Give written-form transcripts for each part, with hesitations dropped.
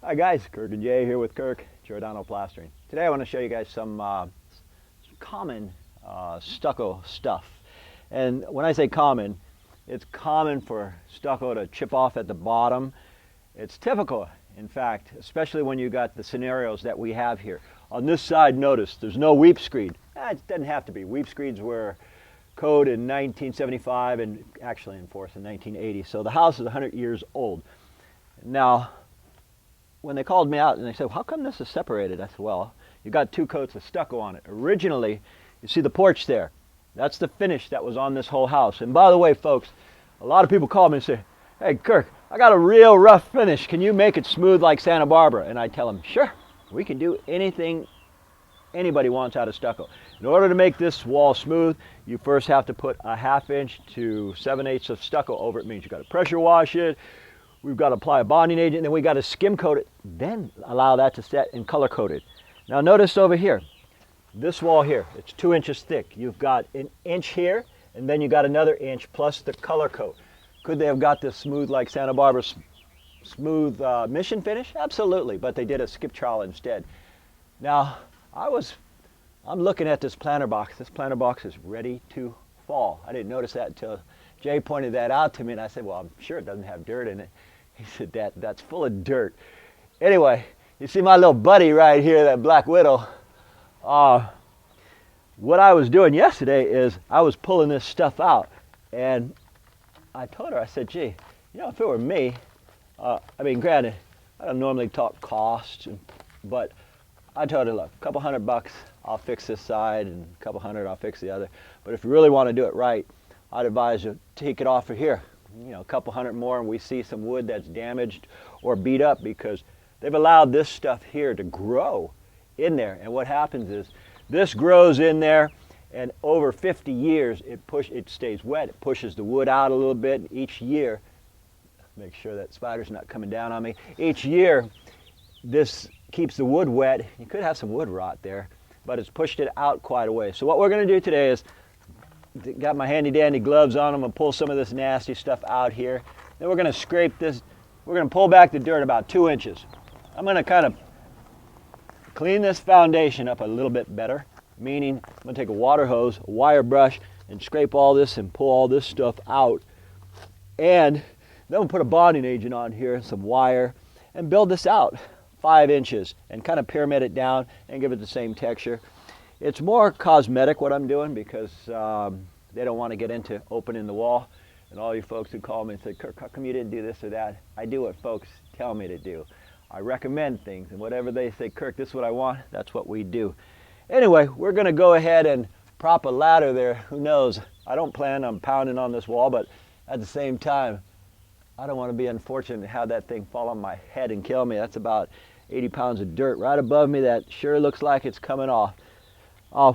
Hi guys, Kirk and Jay here with Kirk, Giordano Plastering. Today I want to show you guys some common stucco stuff. And when I say common, it's common for stucco to chip off at the bottom. It's typical, in fact, especially when you got the scenarios that we have here. On this side, notice there's no weep screed. It doesn't have to be. Weep screeds were code in 1975 and actually enforced in 1980. So the house is 100 years old. Now, when they called me out and they said, how come this is separated? I said, well, you got two coats of stucco on it. Originally, you see the porch there. That's the finish that was on this whole house. And by the way, folks, a lot of people call me and say, hey, Kirk, I got a real rough finish. Can you make it smooth like Santa Barbara? And I tell them, sure, we can do anything anybody wants out of stucco. In order to make this wall smooth, you first have to put a 1/2 inch to 7/8 of stucco over it. Means you got to pressure wash it. We've got to apply a bonding agent, and then we got to skim coat it, then allow that to set and color coat it. Now notice over here, this wall here, it's 2 inches thick. You've got an inch here, and then you got another inch plus the color coat. Could they have got this smooth like Santa Barbara smooth mission finish? Absolutely, but they did a skip trowel instead. Now, I'm looking at this planter box. This planter box is ready to fall. I didn't notice that until Jay pointed that out to me, and I said, well, I'm sure it doesn't have dirt in it. He said, that's full of dirt. Anyway, you see my little buddy right here, that Black Widow. What I was doing yesterday is I was pulling this stuff out, and I told her, I said, gee, you know, if it were me, I mean, granted, I don't normally talk costs, but I told her, look, a couple $100, I'll fix this side, and a couple $100, I'll fix the other. But if you really want to do it right, I'd advise you take it off of here. You know, a couple $100 more, and we see some wood that's damaged or beat up because they've allowed this stuff here to grow in there. And what happens is this grows in there, and over 50 years, it stays wet. It pushes the wood out a little bit. And each year, make sure that spider's not coming down on me. Each year, this keeps the wood wet. You could have some wood rot there, but it's pushed it out quite a way. So what we're going to do today is, got my handy dandy gloves on. I'm going to pull some of this nasty stuff out here. Then we're going to scrape this. We're going to pull back the dirt about 2 inches. I'm going to kind of clean this foundation up a little bit better, meaning I'm going to take a water hose, a wire brush, and scrape all this and pull all this stuff out. And then we'll put a bonding agent on here, some wire, and build this out 5 inches and kind of pyramid it down and give it the same texture. It's more cosmetic what I'm doing because they don't want to get into opening the wall. And all you folks who call me and say, Kirk, how come you didn't do this or that? I do what folks tell me to do. I recommend things, and whatever they say, Kirk, this is what I want, that's what we do. Anyway, we're going to go ahead and prop a ladder there. Who knows? I don't plan on pounding on this wall, but at the same time, I don't want to be unfortunate to have that thing fall on my head and kill me. That's about 80 pounds of dirt right above me that sure looks like it's coming off. We're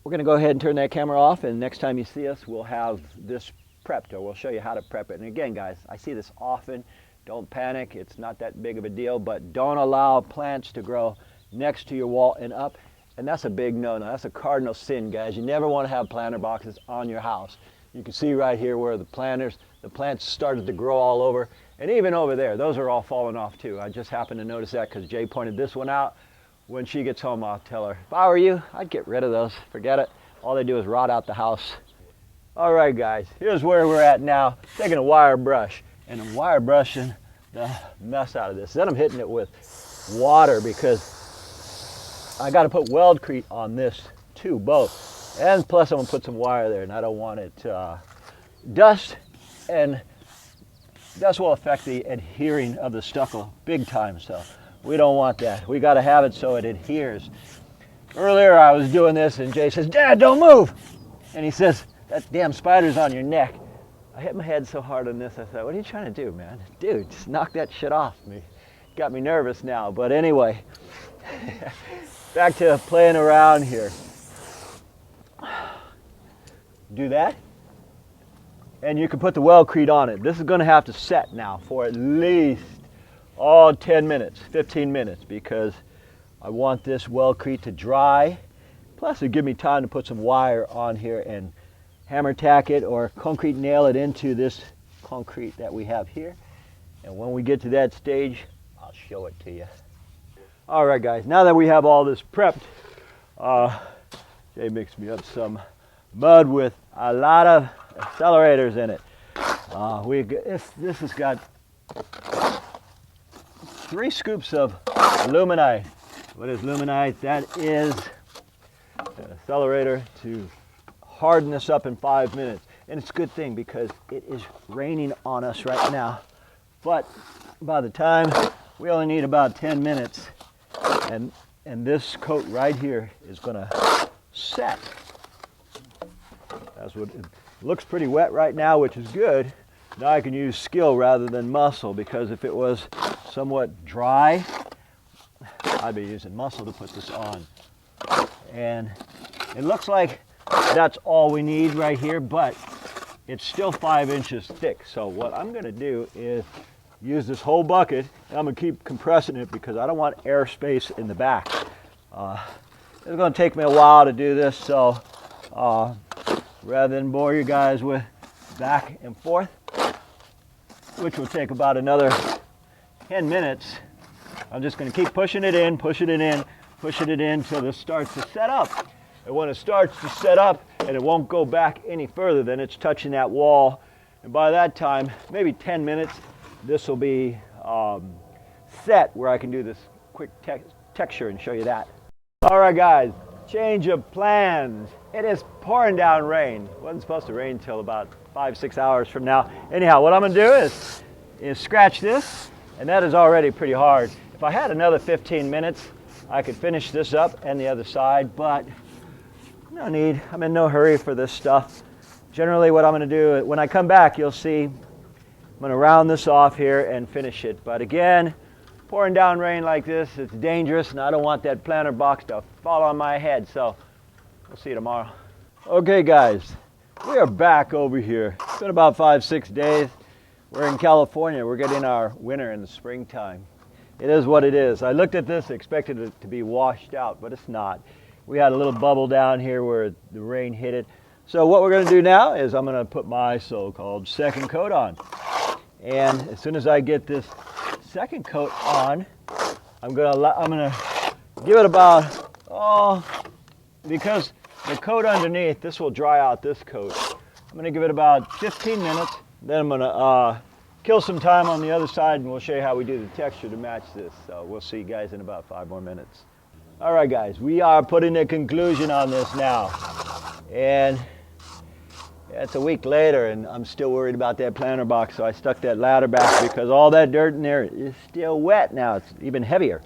going to go ahead and turn that camera off, and next time you see us, we'll have this prepped, or we'll show you how to prep it. And again, guys, I see this often. Don't panic. It's not that big of a deal, but don't allow plants to grow next to your wall and up. And that's a big no-no. That's a cardinal sin, guys. You never want to have planter boxes on your house. You can see right here where the plants started to grow all over. And even over there, those are all falling off too. I just happened to notice that because Jay pointed this one out. When she gets home, I'll tell her, if I were you, I'd get rid of those. Forget it. All they do is rot out the house. All right, guys, here's where we're at now. Taking a wire brush, and I'm wire brushing the mess out of this. Then I'm hitting it with water because I got to put weldcrete on this too, both. And plus I'm going to put some wire there, and I don't want it dust, and dust will affect the adhering of the stucco big time, so we don't want that. We got to have it so it adheres. Earlier I was doing this and Jay says, Dad, don't move. And he says, that damn spider's on your neck. I hit my head so hard on this, I thought, what are you trying to do, man? Dude, just knock that shit off me. Got me nervous now, but anyway. Back to playing around here. Do that. And you can put the weldcrete on it. This is going to have to set now for at least 10 minutes, 15 minutes, because I want this weldcrete to dry. Plus, it'll give me time to put some wire on here and hammer tack it or concrete nail it into this concrete that we have here. And when we get to that stage, I'll show it to you. All right, guys, now that we have all this prepped, Jay mixed me up some mud with a lot of accelerators in it. This has got 3 scoops of aluminite. What is aluminite? That is an accelerator to harden this up in 5 minutes. And it's a good thing because it is raining on us right now. But by the time, we only need about 10 minutes. And this coat right here is gonna set. That's what it looks pretty wet right now, which is good. Now I can use skill rather than muscle, because if it was somewhat dry, I'd be using muscle to put this on. And it looks like that's all we need right here, but it's still 5 inches thick. So what I'm gonna do is use this whole bucket, and I'm gonna keep compressing it because I don't want air space in the back. It's gonna take me a while to do this, so rather than bore you guys with back and forth, which will take about another 10 minutes, I'm just gonna keep pushing it in, pushing it in, pushing it in until this starts to set up. And when it starts to set up and it won't go back any further, then it's touching that wall. And by that time, maybe 10 minutes, this will be set where I can do this quick texture and show you that. All right, guys, change of plans. It is pouring down rain. It wasn't supposed to rain until about 5-6 hours from now. Anyhow, what I'm gonna do is scratch this, and that is already pretty hard. If I had another 15 minutes, I could finish this up and the other side, but no need. I'm in no hurry for this stuff. Generally, what I'm gonna do, when I come back, you'll see I'm gonna round this off here and finish it. But again, pouring down rain like this, it's dangerous, and I don't want that planter box to fall on my head, so we'll see you tomorrow. Okay, guys, we are back over here. It's been about 5-6 days. We're in California. We're getting our winter in the springtime. It is what it is. I looked at this, expected it to be washed out, but it's not. We had a little bubble down here where the rain hit it. So what we're gonna do now is I'm gonna put my so-called second coat on. And as soon as I get this second coat on, I'm gonna give it about, because the coat underneath, this will dry out this coat. I'm gonna give it about 15 minutes, then I'm gonna kill some time on the other side, and we'll show you how we do the texture to match this. So we'll see you guys in about 5 more minutes. All right, guys, we are putting a conclusion on this now. And it's a week later, and I'm still worried about that planter box, so I stuck that ladder back because all that dirt in there is still wet now. It's even heavier.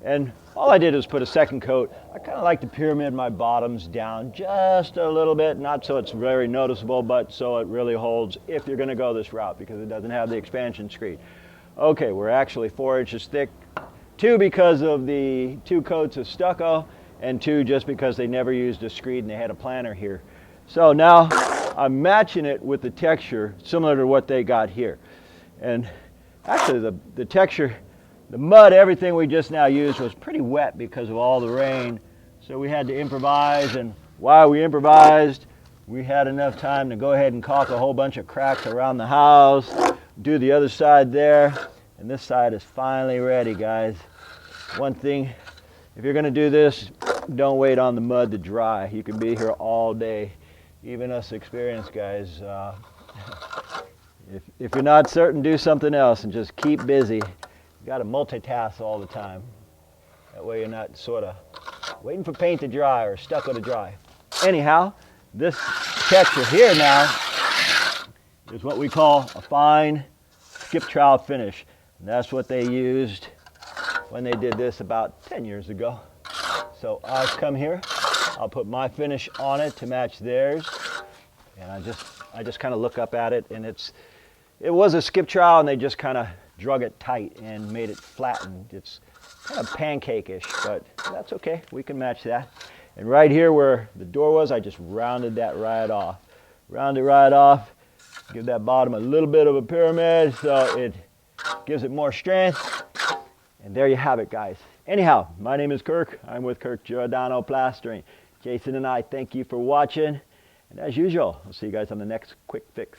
And all I did was put a second coat. I kind of like to pyramid my bottoms down just a little bit, not so it's very noticeable, but so it really holds if you're gonna go this route, because it doesn't have the expansion screed. Okay, we're actually 4 inches thick. 2 because of the 2 coats of stucco, and 2 just because they never used a screed and they had a planter here. So now I'm matching it with the texture similar to what they got here. And actually the texture, the mud, everything we just now used was pretty wet because of all the rain. So we had to improvise, and while we improvised, we had enough time to go ahead and caulk a whole bunch of cracks around the house, do the other side there, and this side is finally ready, guys. One thing, if you're gonna do this, don't wait on the mud to dry. You can be here all day. Even us experienced guys, if you're not certain, do something else and just keep busy. You gotta multitask all the time. That way you're not sort of waiting for paint to dry or stucco to dry. Anyhow, this texture here now is what we call a fine skip trowel finish. And that's what they used when they did this about 10 years ago. So I'll come here, I'll put my finish on it to match theirs, and I just kind of look up at it, and it was a skip trowel, and they just kind of drug it tight and made it flatten. It's kind of pancake-ish, but that's okay, we can match that. And right here where the door was, I just rounded that right off. Round it right off, give that bottom a little bit of a pyramid so it gives it more strength. And there you have it, guys. Anyhow, my name is Kirk. I'm with Kirk Giordano Plastering. Jason and I thank you for watching. And as usual, I'll see you guys on the next quick fix.